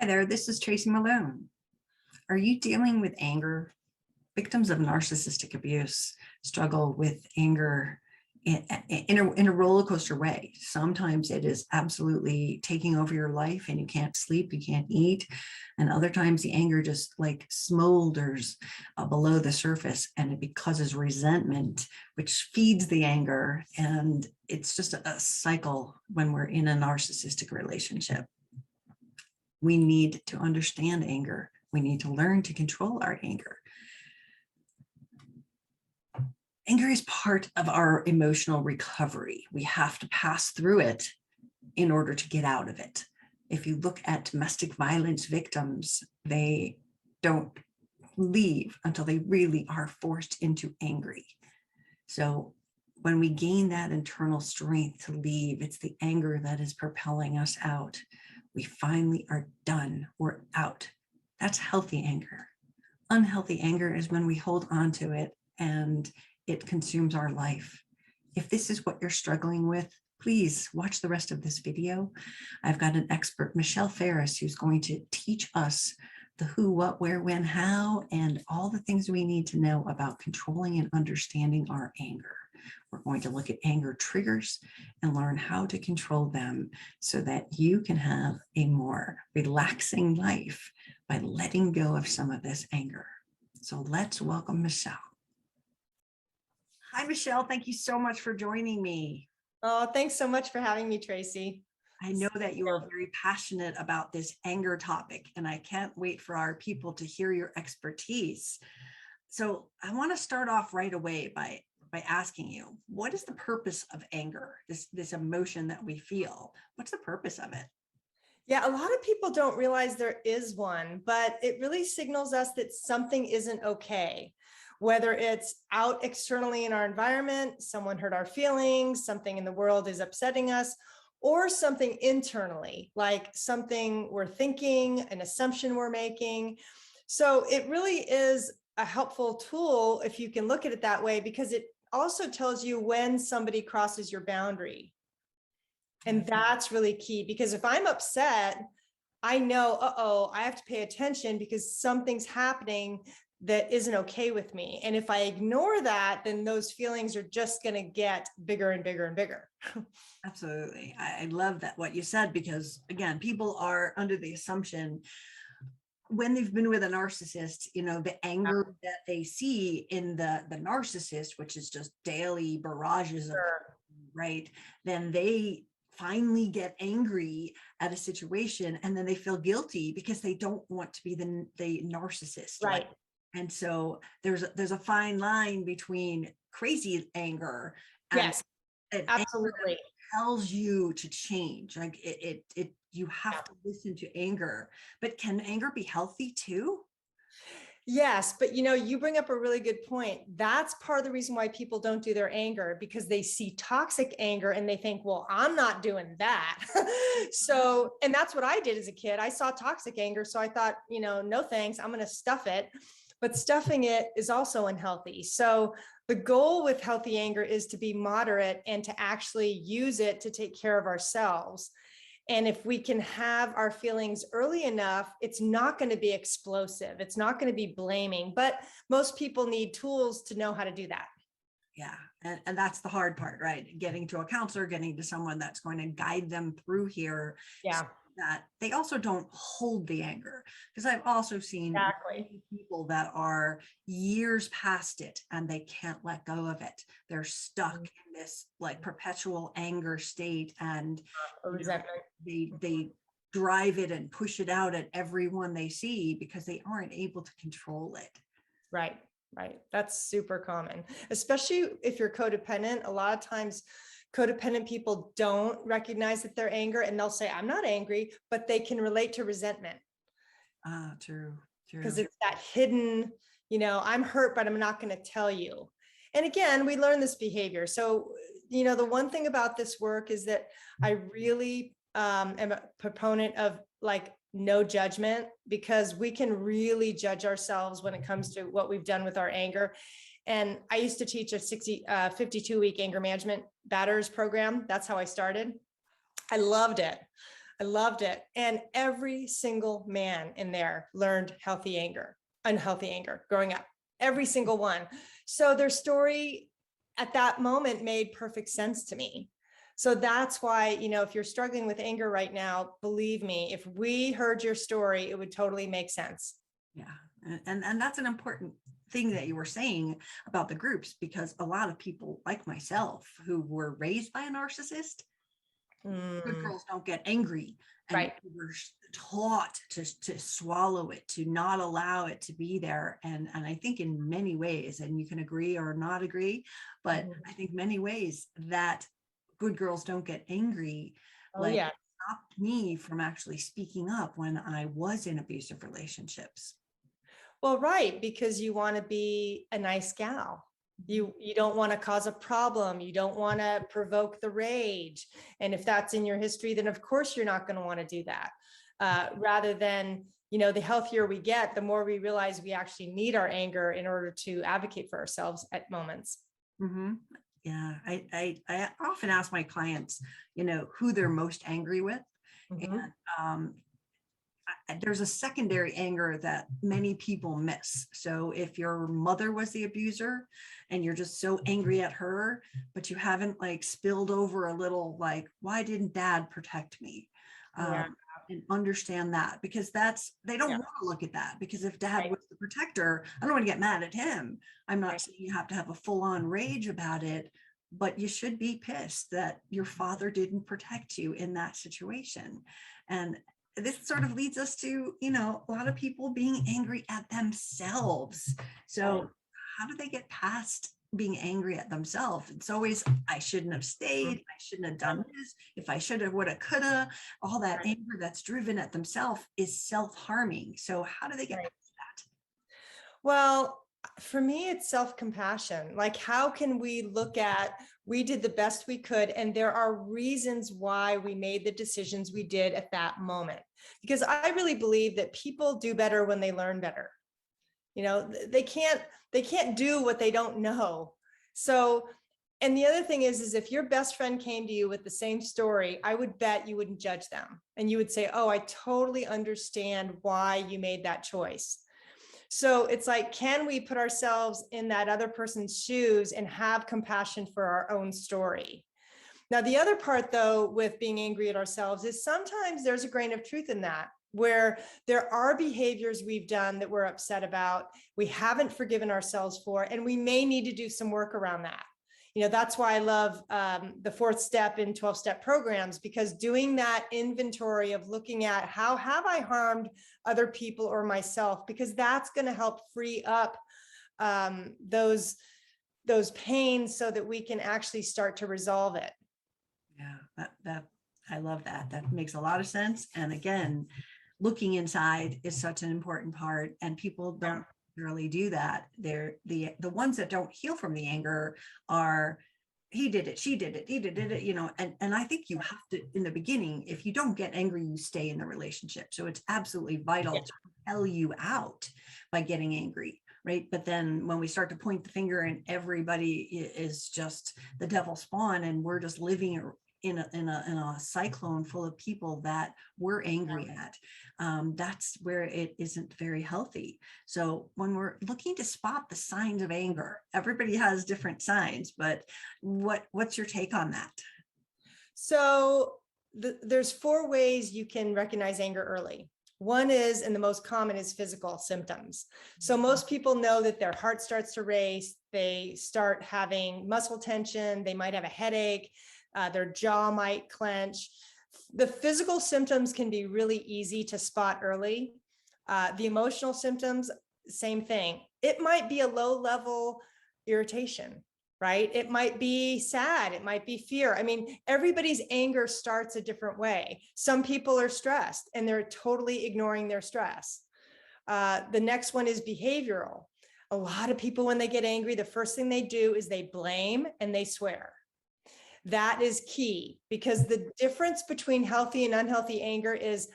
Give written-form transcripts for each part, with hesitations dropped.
Hi there, this is Tracy Malone. Are you dealing with anger? Victims of narcissistic abuse struggle with anger in a roller coaster way. Sometimes it is absolutely taking over your life and you can't sleep, you can't eat. And other times the anger just like smolders below the surface and it causes resentment, which feeds the anger. And it's just a cycle when we're in a narcissistic relationship. We need to understand anger. We need to learn to control our anger. Anger is part of our emotional recovery. We have to pass through it in order to get out of it. If you look at domestic violence victims, they don't leave until they really are forced into angry. So when we gain that internal strength to leave, it's the anger that is propelling us out. We finally are done, we're out. That's healthy anger. Unhealthy anger is when we hold on to it and it consumes our life. If this is what you're struggling with, please watch the rest of this video. I've got an expert, Michelle Farris, who's going to teach us the who, what, where, when, how, and all the things we need to know about controlling and understanding our anger. We're going to look at anger triggers and learn how to control them so that you can have a more relaxing life by letting go of some of this anger. So let's welcome Michelle. Hi, Michelle. Thank you so much for joining me. Oh, thanks so much for having me, Tracy. I know that you are very passionate about this anger topic, and I can't wait for our people to hear your expertise. So I want to start off right away by asking you, what is the purpose of anger, this emotion that we feel? What's the purpose of it? Yeah, a lot of people don't realize there is one, but it really signals us that something isn't okay. Whether it's out externally in our environment, someone hurt our feelings, something in the world is upsetting us, or something internally, like something we're thinking, an assumption we're making. So it really is a helpful tool if you can look at it that way, because it also tells you when somebody crosses your boundary. And that's really key, because if I'm upset, I know, I have to pay attention because something's happening that isn't okay with me. And if I ignore that, then those feelings are just going to get bigger and bigger and bigger. Absolutely. I love that what you said, because again, people are under the assumption when they've been with a narcissist, the anger that they see in the narcissist, which is just daily barrages of, right, then they finally get angry at a situation and then they feel guilty because they don't want to be the narcissist. Right. And so there's a fine line between crazy anger and, yes, and absolutely. tells you to change. Like it you have to listen to anger, but can anger be healthy too? Yes, but you bring up a really good point. That's part of the reason why people don't do their anger, because they see toxic anger and they think, well, I'm not doing that. So, and that's what I did as a kid. I saw toxic anger. So I thought, no thanks, I'm going to stuff it. But stuffing it is also unhealthy. So the goal with healthy anger is to be moderate and to actually use it to take care of ourselves. And if we can have our feelings early enough, it's not going to be explosive. It's not going to be blaming, but most people need tools to know how to do that. Yeah. And that's the hard part, right? Getting to a counselor, getting to someone that's going to guide them through here. Yeah. So that they also don't hold the anger, because I've also seen people that are years past it and they can't let go of it. They're stuck in this like perpetual anger state, and they drive it and push it out at everyone they see because they aren't able to control it. Right. That's super common, especially if you're codependent. A lot of times codependent people don't recognize that they're angry, and they'll say, I'm not angry, but they can relate to resentment. True. Because it's that hidden, I'm hurt, but I'm not going to tell you. And again, we learn this behavior. So, the one thing about this work is that I really am a proponent of like no judgment, because we can really judge ourselves when it comes to what we've done with our anger. And I used to teach a 52-week anger management batters program. That's how I started. I loved it. I loved it. And every single man in there learned unhealthy anger growing up, every single one. So their story at that moment made perfect sense to me. So that's why, if you're struggling with anger right now, believe me, if we heard your story, it would totally make sense. Yeah. And that's an important thing that you were saying about the groups, because a lot of people like myself who were raised by a narcissist, good girls don't get angry, and Right. we were taught to swallow it, to not allow it to be there. And I think in many ways, and you can agree or not agree, but I think many ways that good girls don't get angry, Oh, like, yeah. stopped me from actually speaking up when I was in abusive relationships. Well, right, because you want to be a nice gal. You don't want to cause a problem. You don't want to provoke the rage. And if that's in your history, then of course you're not going to want to do that. Rather than, the healthier we get, the more we realize we actually need our anger in order to advocate for ourselves at moments. Mm-hmm. Yeah, I often ask my clients, who they're most angry with. Mm-hmm. And there's a secondary anger that many people miss. So if your mother was the abuser and you're just so angry at her, but you haven't like spilled over a little, like, why didn't dad protect me? Yeah. And understand that, because they don't want to look at that, because if dad Right. was the protector, I don't want to get mad at him. I'm not Right. saying you have to have a full-on rage about it, but you should be pissed that your father didn't protect you in that situation. And this sort of leads us to, a lot of people being angry at themselves. So Right. how do they get past being angry at themselves? It's always, I shouldn't have stayed. I shouldn't have done this. If I should have, would have, could have. All that Right. anger that's driven at themselves is self-harming. So how do they get Right. past that? Well, for me, it's self-compassion. Like, how can we look at, we did the best we could, and there are reasons why we made the decisions we did at that moment. Because I really believe that people do better when they learn better. They can't do what they don't know. So, and the other thing is if your best friend came to you with the same story, I would bet you wouldn't judge them. And you would say, oh, I totally understand why you made that choice. So it's like, can we put ourselves in that other person's shoes and have compassion for our own story? Now, the other part, though, with being angry at ourselves is sometimes there's a grain of truth in that, where there are behaviors we've done that we're upset about, we haven't forgiven ourselves for, and we may need to do some work around that. That's why I love the 4th step in 12-step programs, because doing that inventory of looking at how have I harmed other people or myself, because that's going to help free up those pains so that we can actually start to resolve it. Yeah, that I love that. That makes a lot of sense. And again, looking inside is such an important part, and people don't really do that. They're the ones that don't heal from the anger are, he did it, she did it, he did it, and I think you have to, in the beginning, if you don't get angry, you stay in the relationship. So it's absolutely vital to tell you out by getting angry. Right. But then when we start to point the finger and everybody is just the devil's spawn, and we're just living in a cyclone full of people that we're angry at, that's where it isn't very healthy. So when we're looking to spot the signs of anger, everybody has different signs, but what's your take on that? So there's 4 ways you can recognize anger early. One is, and the most common, is physical symptoms. So most people know that their heart starts to race, they start having muscle tension, they might have a headache, their jaw might clench. The physical symptoms can be really easy to spot early. The emotional symptoms, same thing. It might be a low-level irritation, right? It might be sad. It might be fear. I mean, everybody's anger starts a different way. Some people are stressed and they're totally ignoring their stress. The next one is behavioral. A lot of people, when they get angry, the first thing they do is they blame and they swear. That is key, because the difference between healthy and unhealthy anger is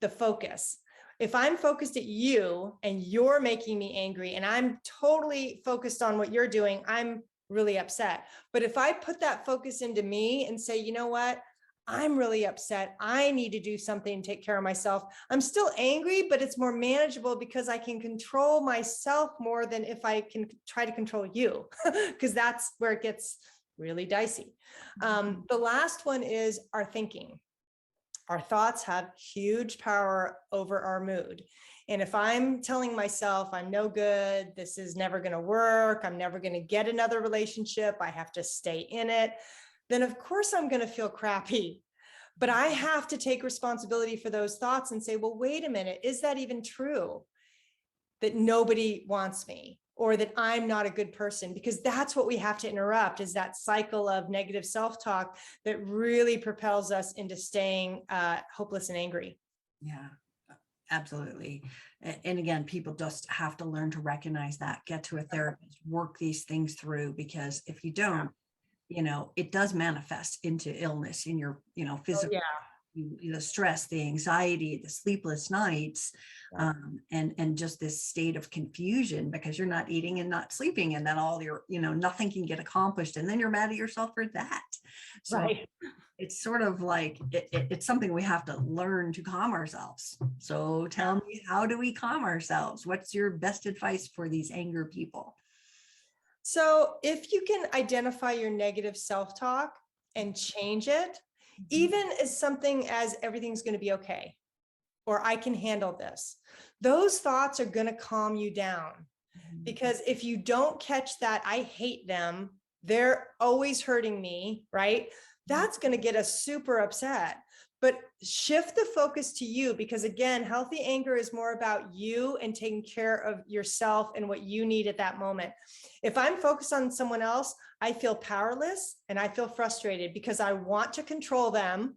the focus. If I'm focused at you and you're making me angry and I'm totally focused on what you're doing, I'm really upset. But if I put that focus into me and say, you know what, I'm really upset. I need to do something to take care of myself. I'm still angry, but it's more manageable because I can control myself more than if I can try to control you, because that's where it gets really dicey. The last one is our thinking. Our thoughts have huge power over our mood. And if I'm telling myself I'm no good, this is never going to work, I'm never going to get another relationship, I have to stay in it, then of course I'm going to feel crappy. But I have to take responsibility for those thoughts and say, well, wait a minute, is that even true? That nobody wants me, or that I'm not a good person? Because that's what we have to interrupt, is that cycle of negative self-talk that really propels us into staying hopeless and angry. Yeah, absolutely. And again, people just have to learn to recognize that, get to a therapist, work these things through, because if you don't, it does manifest into illness in your, physical, the stress, the anxiety, the sleepless nights, and just this state of confusion because you're not eating and not sleeping, and then all your, nothing can get accomplished, and then you're mad at yourself for that. So Right. it's sort of like it's something we have to learn to calm ourselves. So tell me, how do we calm ourselves? What's your best advice for these anger people? So if you can identify your negative self-talk and change it, even as something as everything's going to be okay, or I can handle this, those thoughts are going to calm you down. Because if you don't catch that, I hate them, they're always hurting me, right? That's going to get us super upset. But shift the focus to you, because again, healthy anger is more about you and taking care of yourself and what you need at that moment. If I'm focused on someone else, I feel powerless and I feel frustrated because I want to control them.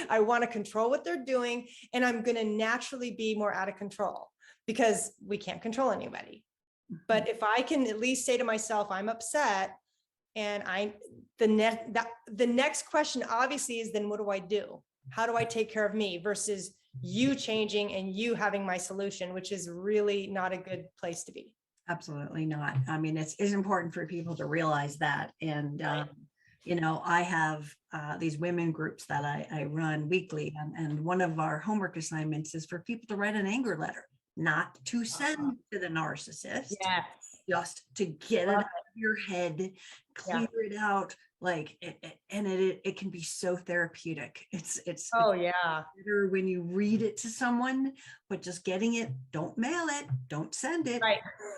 I want to control what they're doing, and I'm going to naturally be more out of control because we can't control anybody. But if I can at least say to myself, I'm upset, and the next question obviously is, then what do I do? How do I take care of me, versus you changing and you having my solution, which is really not a good place to be. Absolutely not. I mean, it's important for people to realize that. And, I have these women groups that I run weekly. And one of our homework assignments is for people to write an anger letter, not to send to the narcissist, Yes. just to get it out of your head, clear it out. Like, it can be so therapeutic. It's better when you read it to someone, but just getting it, don't mail it, don't send it,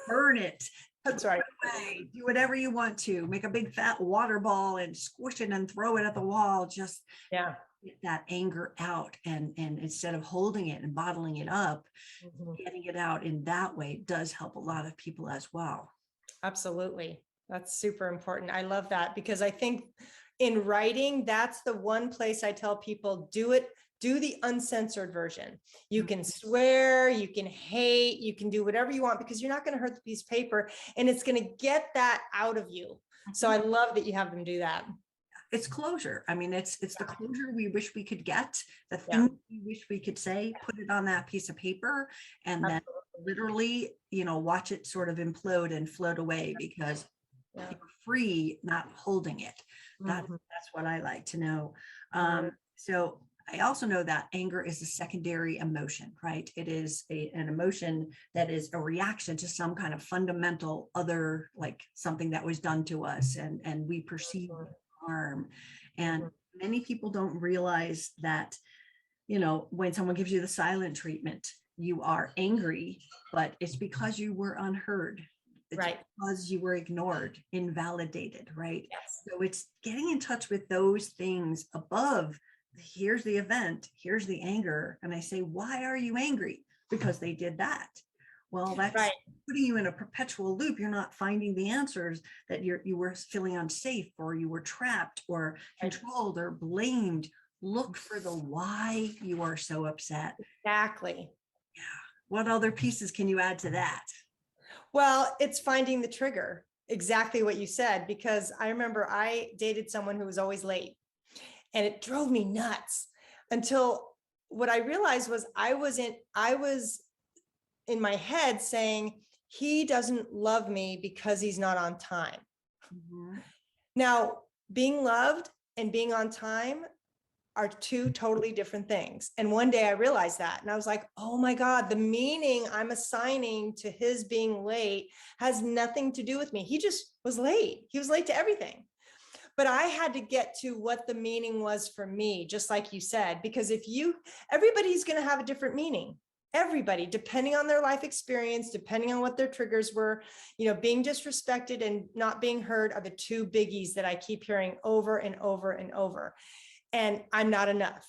burn it. That's right. Do whatever you want to. Make a big fat water ball and squish it and throw it at the wall. Just get that anger out. And instead of holding it and bottling it up, getting it out in that way does help a lot of people as well. Absolutely. That's super important. I love that, because I think in writing, that's the one place I tell people, do the uncensored version. You can swear, you can hate, you can do whatever you want, because you're not going to hurt the piece of paper, and it's going to get that out of you. So I love that you have them do that. It's closure. I mean, it's the closure we wish we could get, the thing we wish we could say, put it on that piece of paper, and then literally, watch it sort of implode and float away, because you're free, not holding it. That's what I like to know. So I also know that anger is a secondary emotion, right? It is an emotion that is a reaction to some kind of fundamental other, like something that was done to us, and we perceive harm. And many people don't realize that, when someone gives you the silent treatment, you are angry, but it's because you were unheard. It's because you were ignored, invalidated, right? Yes. So it's getting in touch with those things above. Here's the event, here's the anger. And I say, why are you angry? Because they did that. Well, that's putting you in a perpetual loop. You're not finding the answers, that you were feeling unsafe, or you were trapped or controlled or blamed. Look for the why you are so upset. Exactly. Yeah. What other pieces can you add to that? Well, it's finding the trigger. Exactly what you said, because I remember I dated someone who was always late, and it drove me nuts, until what I realized was I was in my head saying, he doesn't love me because he's not on time. Now, being loved and being on time are two totally different things. And one day I realized that, and I was like, oh my God, the meaning I'm assigning to his being late has nothing to do with me. He just was late. He was late to everything. But I had to get to what the meaning was for me, just like you said, because everybody's going to have a different meaning. Everybody, depending on their life experience, depending on what their triggers were, being disrespected and not being heard are the two biggies that I keep hearing over and over and over. And I'm not enough.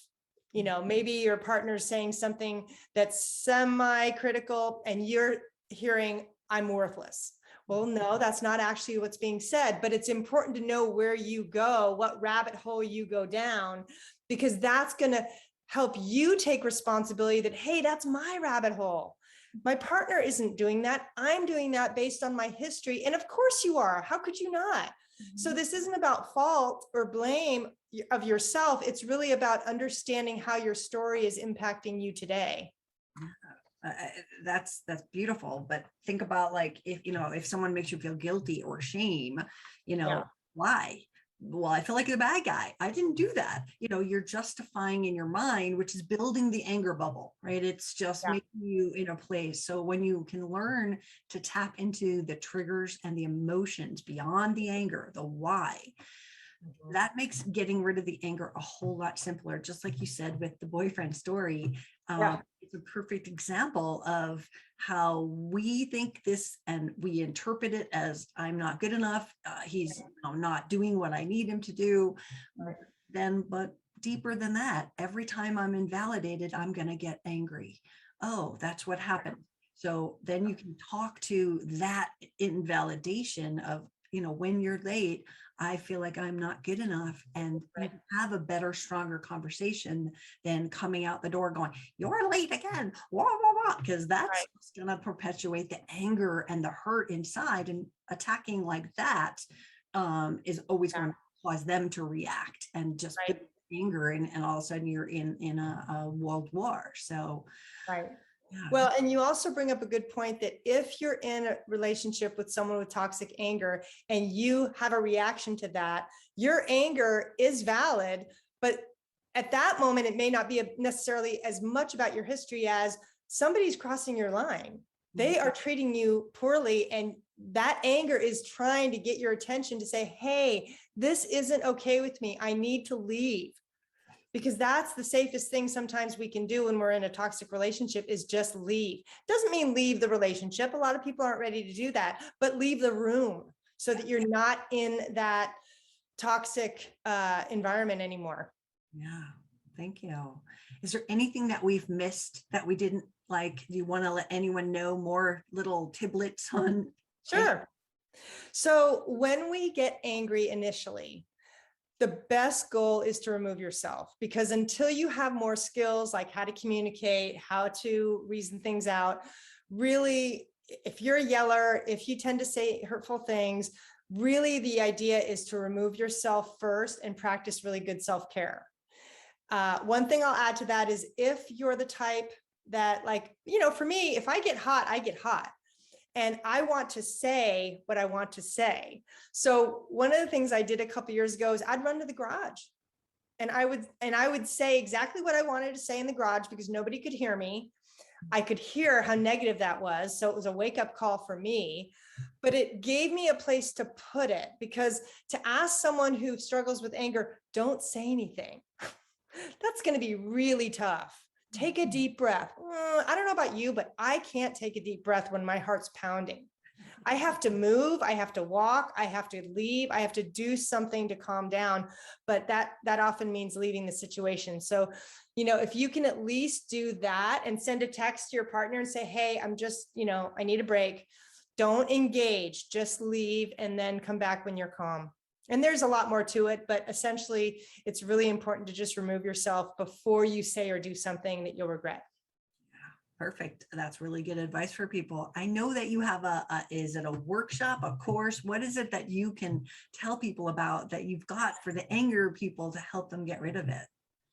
Maybe your partner's saying something that's semi-critical and you're hearing, I'm worthless. Well, no, that's not actually what's being said, but it's important to know where you go, what rabbit hole you go down, because that's going to help you take responsibility that, hey, that's my rabbit hole. My partner isn't doing that. I'm doing that based on my history. And of course you are. How could you not? So this isn't about fault or blame of yourself. It's really about understanding how your story is impacting you today. That's beautiful. But think about, like, if someone makes you feel guilty or shame, why? Well, I feel like the bad guy. I didn't do that. You're justifying in your mind, which is building the anger bubble, right? It's just making you in a place. So when you can learn to tap into the triggers and the emotions beyond the anger, the why, that makes getting rid of the anger a whole lot simpler. Just like you said with the boyfriend story, it's a perfect example of how we think this and we interpret it as, I'm not good enough. He's not doing what I need him to do. But deeper than that, every time I'm invalidated, I'm going to get angry. Oh, that's what happened. So then you can talk to that invalidation of, when you're late, I feel like I'm not good enough, and have a better, stronger conversation than coming out the door going, you're late again, wah, wah, wah, because that's going to perpetuate the anger and the hurt inside, and attacking like that is always going to cause them to react and just build anger, and all of a sudden you're in a world war. So well, and you also bring up a good point that if you're in a relationship with someone with toxic anger and you have a reaction to that, your anger is valid, but at that moment, it may not be necessarily as much about your history as somebody's crossing your line. They are treating you poorly, and that anger is trying to get your attention to say, hey, this isn't okay with me. I need to leave. Because that's the safest thing sometimes we can do when we're in a toxic relationship, is just leave. Doesn't mean leave the relationship. A lot of people aren't ready to do that, but leave the room so that you're not in that toxic environment anymore. Yeah, thank you. Is there anything that we've missed that we didn't like? Do you want to let anyone know more little tidbits on? Sure. So when we get angry initially, the best goal is to remove yourself, because until you have more skills like how to communicate, how to reason things out, really, if you're a yeller, if you tend to say hurtful things, really the idea is to remove yourself first and practice really good self-care. One thing I'll add to that is, if you're the type that, like, for me, if I get hot, I get hot. And I want to say what I want to say. So one of the things I did a couple of years ago is I'd run to the garage, and I would say exactly what I wanted to say in the garage, because nobody could hear me. I could hear how negative that was. So it was a wake-up call for me, but it gave me a place to put it, because to ask someone who struggles with anger, don't say anything, that's going to be really tough. Take a deep breath. I don't know about you, but I can't take a deep breath when my heart's pounding. I have to move. I have to walk. I have to leave. I have to do something to calm down. But that often means leaving the situation. So, if you can at least do that and send a text to your partner and say, hey, I'm just, I need a break. Don't engage, just leave, and then come back when you're calm. And there's a lot more to it, but essentially it's really important to just remove yourself before you say or do something that you'll regret. Perfect. That's really good advice for people. I know that you have is it a workshop, a course? What is it that you can tell people about that you've got for the anger people to help them get rid of it?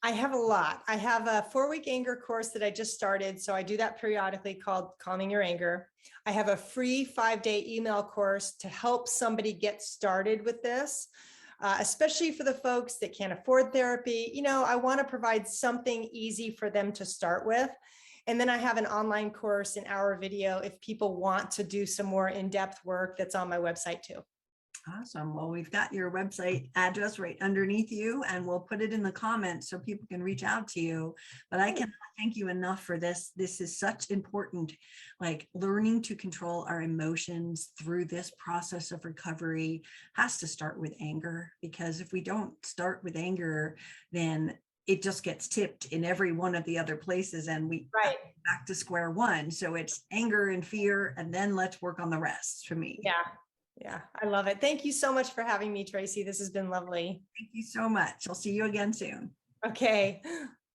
I have a lot. I have a 4-week anger course that I just started. So I do that periodically, called Calming Your Anger. I have a free 5-day email course to help somebody get started with this. especially for the folks that can't afford therapy. I want to provide something easy for them to start with. And then I have an online course, an hour video, if people want to do some more in-depth work, that's on my website too. Awesome. Well, we've got your website address right underneath you, and we'll put it in the comments so people can reach out to you. But I cannot thank you enough for this. This is such important, like learning to control our emotions through this process of recovery has to start with anger, because if we don't start with anger, then it just gets tipped in every one of the other places and we Right. back to square one. So it's anger and fear, and then let's work on the rest for me. Yeah, I love it. Thank you so much for having me, Tracy. This has been lovely. Thank you so much. I'll see you again soon. Okay.